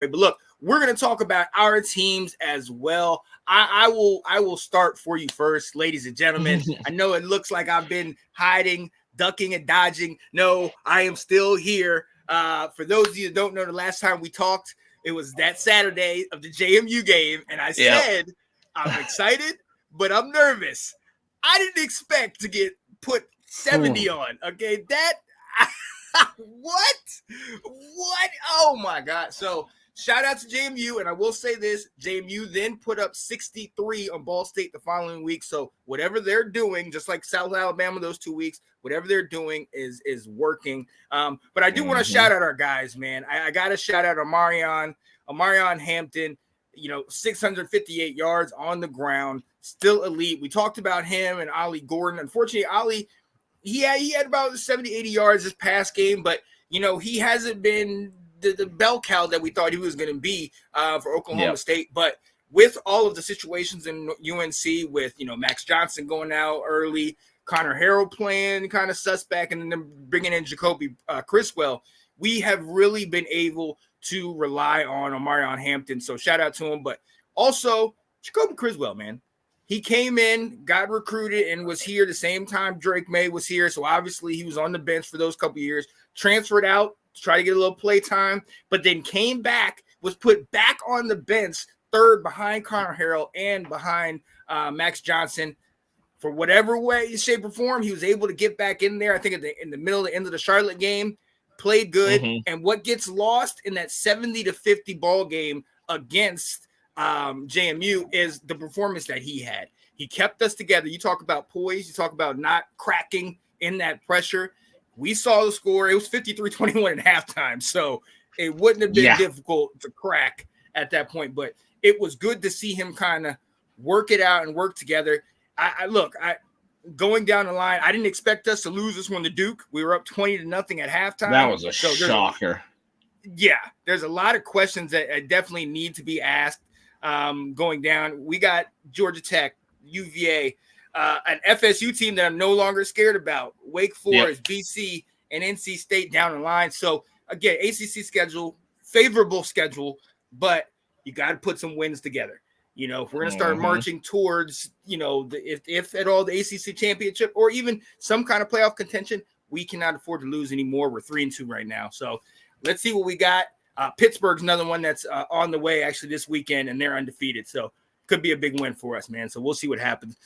But look, we're going to talk about our teams as well. I will start for you first, ladies and gentlemen. I know it looks like I've been hiding, ducking, and dodging. No, I am still here. For those of you that don't know, the last time we talked, it was that Saturday of the JMU game, and I said I'm excited, but I'm nervous. I didn't expect to get put 70 on. Okay, that what? Oh my God! So shout out to JMU, and I will say this: JMU then put up 63 on Ball State the following week. So whatever they're doing, just like South Alabama those 2 weeks, whatever they're doing is working. But I do want to shout out our guys, man. I got to shout out Omarion Hampton. 658 yards on the ground, still elite. We talked about him and Ollie Gordon. Unfortunately, Ollie, he had about 70, 80 yards this past game, but he hasn't been the bell cow that we thought he was going to be for Oklahoma State. But with all of the situations in UNC, with Max Johnson going out early, Connor Harrell playing kind of suspect, and then bringing in Jacoby Criswell, we have really been able to rely on Omarion Hampton. So shout out to him. But also Jacoby Criswell, man. He came in, got recruited, and was here the same time Drake May was here. So obviously he was on the bench for those couple years, transferred out to try to get a little play time, but then came back, was put back on the bench, third behind Connor Harrell and behind Max Johnson. For whatever way, shape, or form, he was able to get back in there. I think in the middle, the end of the Charlotte game, played good. And what gets lost in that 70-50 ball game against JMU is the performance that he had. He kept us together. You talk about poise. You talk about not cracking in that pressure. We saw the score. It was 53-21 at halftime. So it wouldn't have been difficult to crack at that point. But it was good to see him kind of work it out and work together. Going down the line, I didn't expect us to lose this one to Duke. We were up 20-0 at halftime. That was a shocker. There's a lot of questions that definitely need to be asked going down. We got Georgia Tech, UVA, an FSU team that I'm no longer scared about, Wake Forest, BC, and NC State down the line. So, again, ACC schedule, favorable schedule, but you got to put some wins together. If we're going to start marching towards, if at all the ACC championship or even some kind of playoff contention, we cannot afford to lose anymore. We're 3-2 right now. So let's see what we got. Pittsburgh's another one that's on the way actually this weekend, and they're undefeated. So could be a big win for us, man. So we'll see what happens.